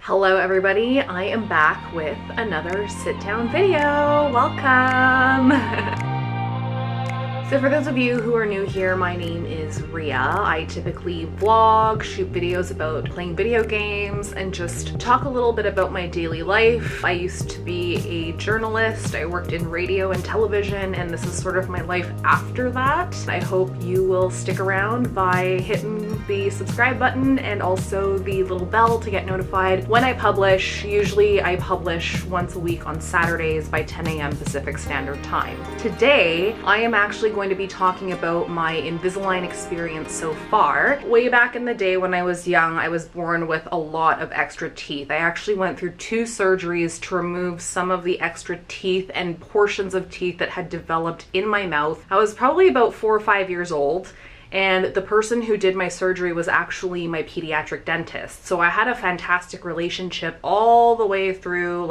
Hello everybody, I am back with another sit down video. Welcome! So for those of you who are new here, my name is Ria. I typically vlog, shoot videos about playing video games, and just talk a little bit about my daily life. I used to be a journalist. I worked in radio and television, and this is sort of my life after that. I hope you will stick around by hitting the subscribe button and also the little bell to get notified when I publish. Usually I publish once a week on Saturdays by 10 a.m. Pacific Standard Time. Today, I am actually going to be talking about my Invisalign experience so far. Way back in the day when I was young, I was born with a lot of extra teeth. I actually went through 2 surgeries to remove some of the extra teeth and portions of teeth that had developed in my mouth. I was probably about 4 or 5 years old. And the person who did my surgery was actually my pediatric dentist. So I had a fantastic relationship all the way through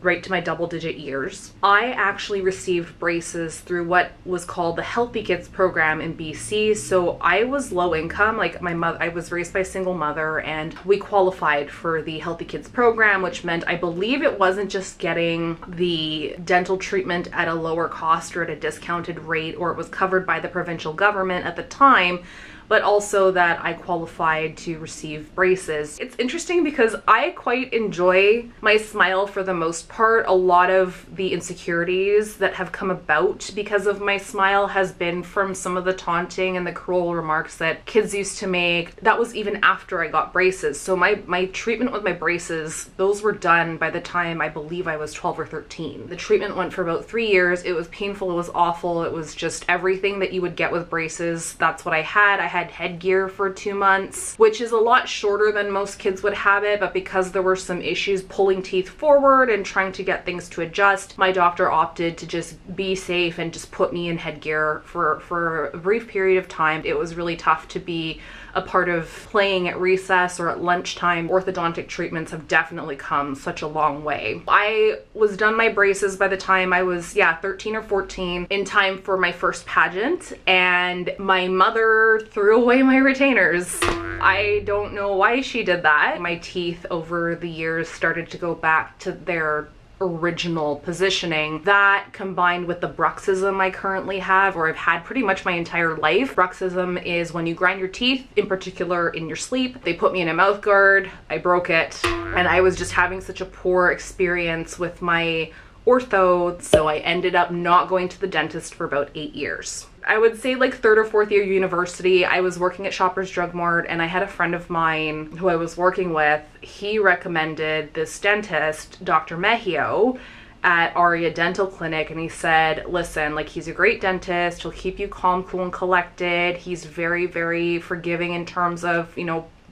right to my double-digit years. I actually received braces through what was called the Healthy Kids program in BC. So I was low income, I was raised by a single mother, and we qualified for the Healthy Kids program, which meant I believe it wasn't just getting the dental treatment at a lower cost or at a discounted rate, or it was covered by the provincial government at the time, but also that I qualified to receive braces. It's interesting because I quite enjoy my smile for the most part. A lot of the insecurities that have come about because of my smile has been from some of the taunting and the cruel remarks that kids used to make. That was even after I got braces. So my treatment with my braces, those were done by the time I believe I was 12 or 13. The treatment went for about 3 years. It was painful, it was awful. It was just everything that you would get with braces. That's what I had. I had headgear for 2 months, which is a lot shorter than most kids would have it, but because there were some issues pulling teeth forward and trying to get things to adjust, my doctor opted to just be safe and just put me in headgear for a brief period of time. It was really tough to be a part of playing at recess or at lunchtime. Orthodontic treatments have definitely come such a long way. I was done my braces by the time I was 13 or 14, in time for my first pageant, and my mother threw away my retainers. I don't know why she did that. My teeth over the years started to go back to their original positioning. That combined with the bruxism I currently have, or I've had pretty much my entire life. Bruxism is when you grind your teeth, in particular in your sleep. They put me in a mouth guard, I broke it, and I was just having such a poor experience with my ortho, so I ended up not going to the dentist for about 8 years. I would say like 3rd or 4th year university, I was working at Shoppers Drug Mart, and I had a friend of mine who I was working with. He recommended this dentist, Dr. Mehio, at Aria Dental Clinic, and he said, listen, he's a great dentist, he'll keep you calm, cool, and collected. He's very, very forgiving in terms of,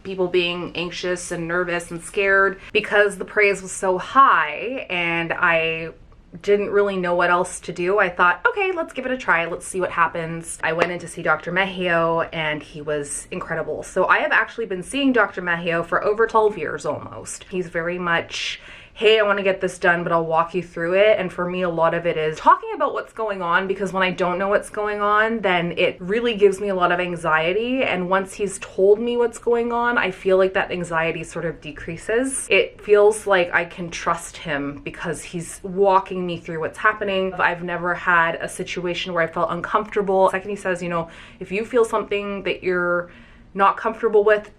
people being anxious and nervous and scared. Because the praise was so high and I didn't really know what else to do, I thought, okay, let's give it a try. Let's see what happens. I went in to see Dr. Mehio, and he was incredible. So I have actually been seeing Dr. Mehio for over 12 years almost. He's very much, hey, I want to get this done, but I'll walk you through it. And for me, a lot of it is talking about what's going on, because when I don't know what's going on, then it really gives me a lot of anxiety. And once he's told me what's going on, I feel like that anxiety sort of decreases. It feels like I can trust him because he's walking me through what's happening. I've never had a situation where I felt uncomfortable. The second he says, if you feel something that you're not comfortable with,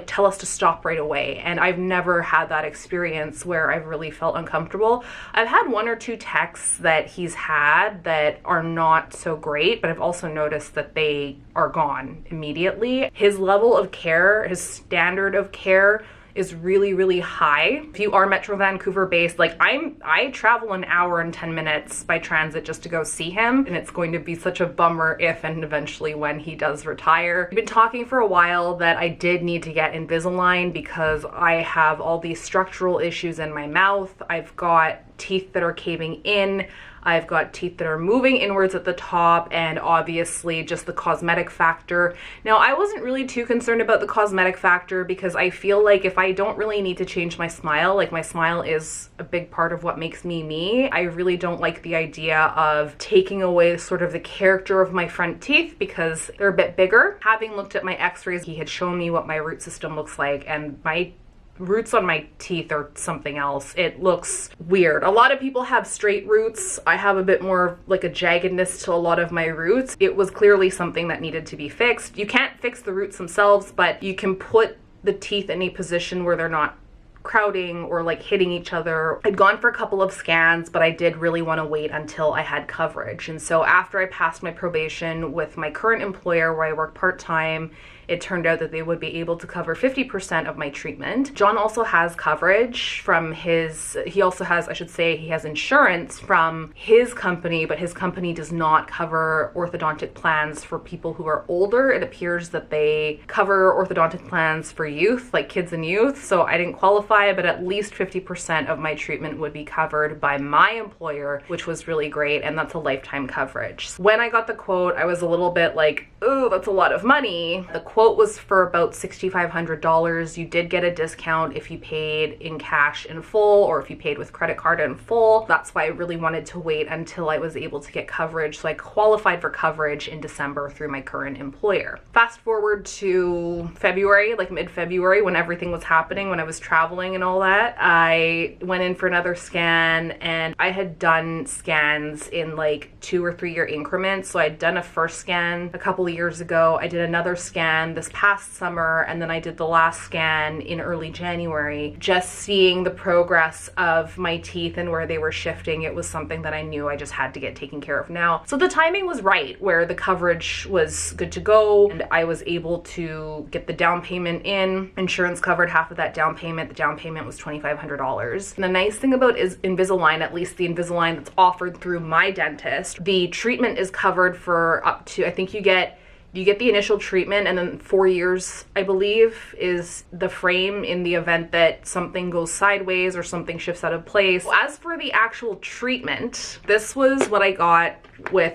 tell us to stop right away. And I've never had that experience where I've really felt uncomfortable. I've had 1 or 2 texts that he's had that are not so great, but I've also noticed that they are gone immediately. His level of care, his standard of care is really, really high. If you are Metro Vancouver based, I travel an hour and 10 minutes by transit just to go see him, and it's going to be such a bummer if and eventually when he does retire. I've been talking for a while that I did need to get Invisalign because I have all these structural issues in my mouth. I've got teeth that are caving in. I've got teeth that are moving inwards at the top, and obviously just the cosmetic factor. Now, I wasn't really too concerned about the cosmetic factor because I feel like if I don't really need to change my smile, my smile is a big part of what makes me me. I really don't like the idea of taking away sort of the character of my front teeth because they're a bit bigger. Having looked at my x-rays, he had shown me what my root system looks like, and my roots on my teeth are something else. It looks weird. A lot of people have straight roots. I have a bit more like a jaggedness to a lot of my roots. It was clearly something that needed to be fixed. You can't fix the roots themselves, but you can put the teeth in a position where they're not crowding or like hitting each other. I'd gone for a couple of scans, but I did really want to wait until I had coverage. And so after I passed my probation with my current employer where I work part-time, it turned out that they would be able to cover 50% of my treatment. John also has coverage from he also has, I should say, he has insurance from his company, but his company does not cover orthodontic plans for people who are older. It appears that they cover orthodontic plans for youth, like kids and youth. So I didn't qualify, but at least 50% of my treatment would be covered by my employer, which was really great. And that's a lifetime coverage. When I got the quote, I was a little bit like, oh, that's a lot of money. The quote was for about $6,500. You did get a discount if you paid in cash in full or if you paid with credit card in full. That's why I really wanted to wait until I was able to get coverage. So I qualified for coverage in December through my current employer. Fast forward to February, like mid-February, when everything was happening, when I was traveling and all that, I went in for another scan, and I had done scans in like 2 or 3 year increments. So I'd done a first scan a couple of years ago. I did another scan this past summer, and then I did the last scan in early January. Just seeing the progress of my teeth and where they were shifting, it was something that I knew I just had to get taken care of now. So the timing was right, where the coverage was good to go and I was able to get the down payment in. Insurance covered half of that down payment. The down payment was $2,500. And the nice thing about is Invisalign, at least the Invisalign that's offered through my dentist, the treatment is covered for up to, I think you get the initial treatment, and then 4 years, I believe, is the frame in the event that something goes sideways or something shifts out of place. As for the actual treatment, this was what I got with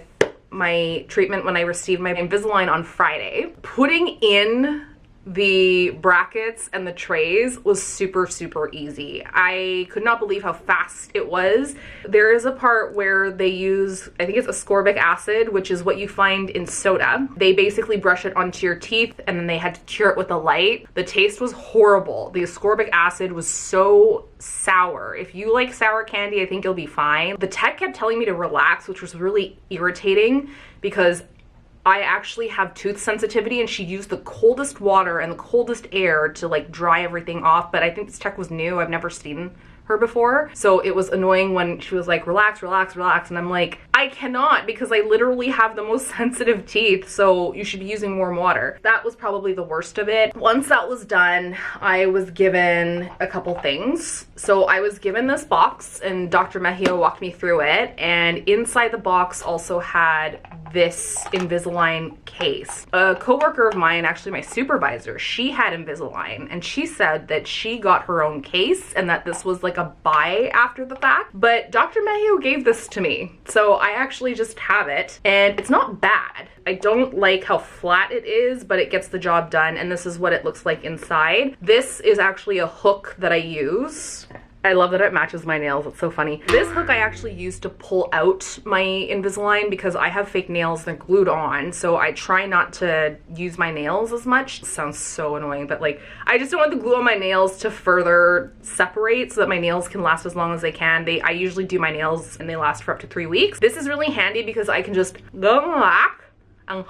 my treatment when I received my Invisalign on Friday. Putting in the brackets and the trays was super easy. I could not believe how fast it was. There is a part where they use, I think it's ascorbic acid, which is what you find in soda. They basically brush it onto your teeth and then they had to cure it with a light. The taste was horrible. The ascorbic acid was so sour. If you like sour candy, I think you'll be fine. The tech kept telling me to relax, which was really irritating because I actually have tooth sensitivity, and she used the coldest water and the coldest air to like dry everything off. But I think this tech was new. I've never seen her before. So it was annoying when she was like, relax, relax, relax. And I'm like, I cannot, because I literally have the most sensitive teeth. So you should be using warm water. That was probably the worst of it. Once that was done, I was given a couple things. So I was given this box, and Dr. Mehio walked me through it. And inside the box also had this Invisalign case. A coworker of mine, actually my supervisor, she had Invisalign, and she said that she got her own case and that this was like a buy after the fact. But Dr. Mehio gave this to me, so I actually just have it, and it's not bad. I don't like how flat it is, but it gets the job done, and this is what it looks like inside. This is actually a hook that I use. I love that it matches my nails. It's so funny. This hook I actually use to pull out my Invisalign because I have fake nails. They're glued on, so I try not to use my nails as much. It sounds so annoying, but like, I just don't want the glue on my nails to further separate so that my nails can last as long as they can. I usually do my nails and they last for up to 3 weeks. This is really handy because I can just go back and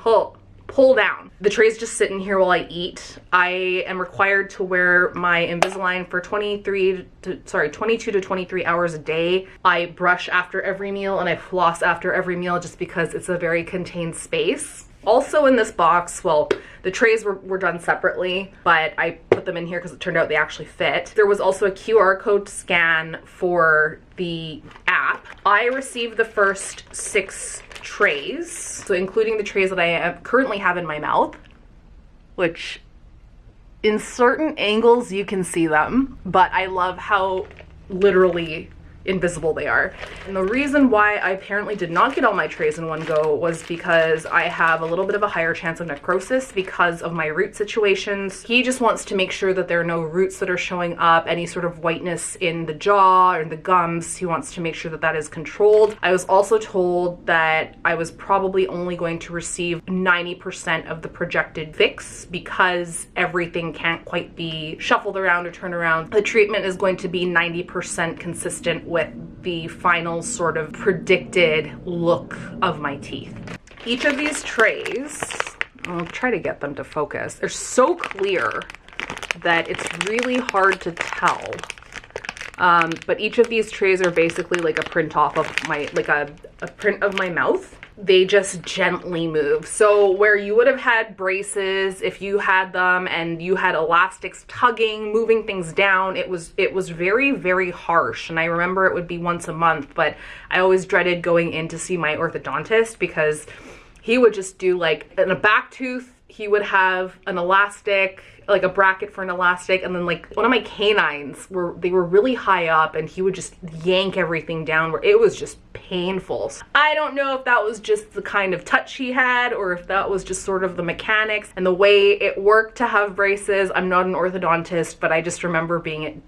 pull down. The tray's just sitting here while I eat. I am required to wear my Invisalign for 22 to 23 hours a day. I brush after every meal and I floss after every meal just because it's a very contained space. Also in this box, well, the trays were done separately, but I put them in here because it turned out they actually fit. There was also a QR code scan for the app. I received the first 6 trays, so including the trays that I currently have in my mouth, which in certain angles you can see them, but I love how literally invisible they are. And the reason why I apparently did not get all my trays in one go was because I have a little bit of a higher chance of necrosis because of my root situations. He just wants to make sure that there are no roots that are showing up, any sort of whiteness in the jaw or in the gums. He wants to make sure that that is controlled. I was also told that I was probably only going to receive 90% of the projected fix because everything can't quite be shuffled around or turned around. The treatment is going to be 90% consistent with the final sort of predicted look of my teeth. Each of these trays, I'll try to get them to focus. They're so clear that it's really hard to tell. But each of these trays are basically like a print off of my, like a print of my mouth. They just gently move. So where you would have had braces, if you had them and you had elastics tugging, moving things down, it was very, very harsh. And I remember it would be once a month, but I always dreaded going in to see my orthodontist because he would just do like, in a back tooth, he would have an elastic, like a bracket for an elastic, and then like one of my canines they were really high up and he would just yank everything down where it was just painful. I don't know if that was just the kind of touch he had or if that was just sort of the mechanics and the way it worked to have braces. I'm not an orthodontist, but I just remember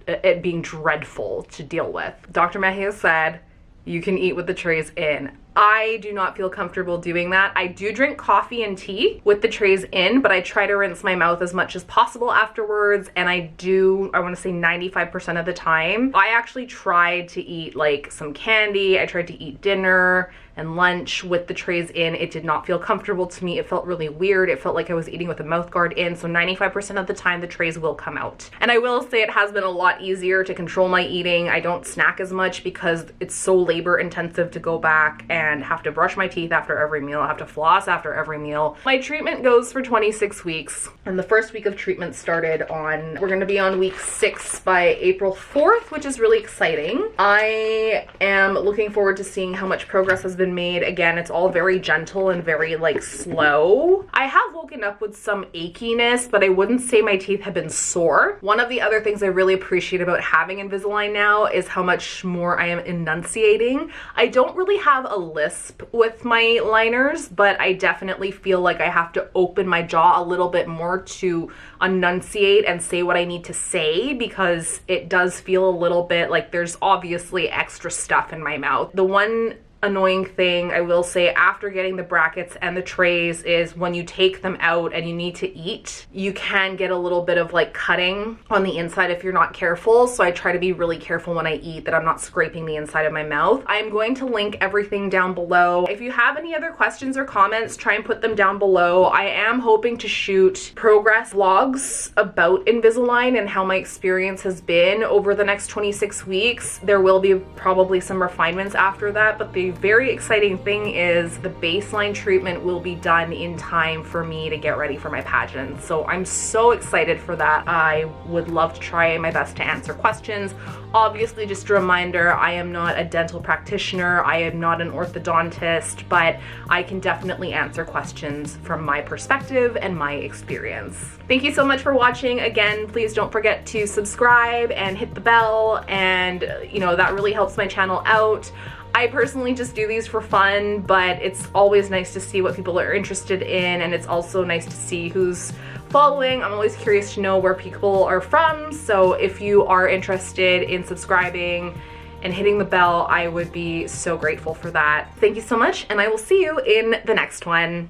it being dreadful to deal with. Dr. Mehio said, you can eat with the trays in. I do not feel comfortable doing that. I do drink coffee and tea with the trays in, but I try to rinse my mouth as much as possible afterwards. And I want to say 95% of the time, I actually tried to eat like some candy. I tried to eat dinner and lunch with the trays in. It did not feel comfortable to me. It felt really weird. It felt like I was eating with a mouth guard in. So 95% of the time the trays will come out. And I will say it has been a lot easier to control my eating. I don't snack as much because it's so labor intensive to go back and have to brush my teeth after every meal. I have to floss after every meal. My treatment goes for 26 weeks. And the first week of treatment started we're gonna be on week 6 by April 4th, which is really exciting. I am looking forward to seeing how much progress has been made. Again, it's all very gentle and very like slow. I have woken up with some achiness, but I wouldn't say my teeth have been sore. One of the other things I really appreciate about having Invisalign now is how much more I am enunciating. I don't really have a lisp with my liners, but I definitely feel like I have to open my jaw a little bit more to enunciate and say what I need to say because it does feel a little bit like there's obviously extra stuff in my mouth. The one annoying thing I will say after getting the brackets and the trays is when you take them out and you need to eat, you can get a little bit of like cutting on the inside if you're not careful. So I try to be really careful when I eat that I'm not scraping the inside of my mouth. I'm going to link everything down below. If you have any other questions or comments, try and put them down below. I am hoping to shoot progress vlogs about Invisalign and how my experience has been over the next 26 weeks. There will be probably some refinements after that, but the very exciting thing is the baseline treatment will be done in time for me to get ready for my pageant. So I'm so excited for that. I would love to try my best to answer questions. Obviously, just a reminder, I am not a dental practitioner. I am not an orthodontist, but I can definitely answer questions from my perspective and my experience. Thank you so much for watching. Again, please don't forget to subscribe and hit the bell, and that really helps my channel out. I personally just do these for fun, but it's always nice to see what people are interested in, and it's also nice to see who's following. I'm always curious to know where people are from, so if you are interested in subscribing and hitting the bell, I would be so grateful for that. Thank you so much, and I will see you in the next one.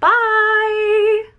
Bye!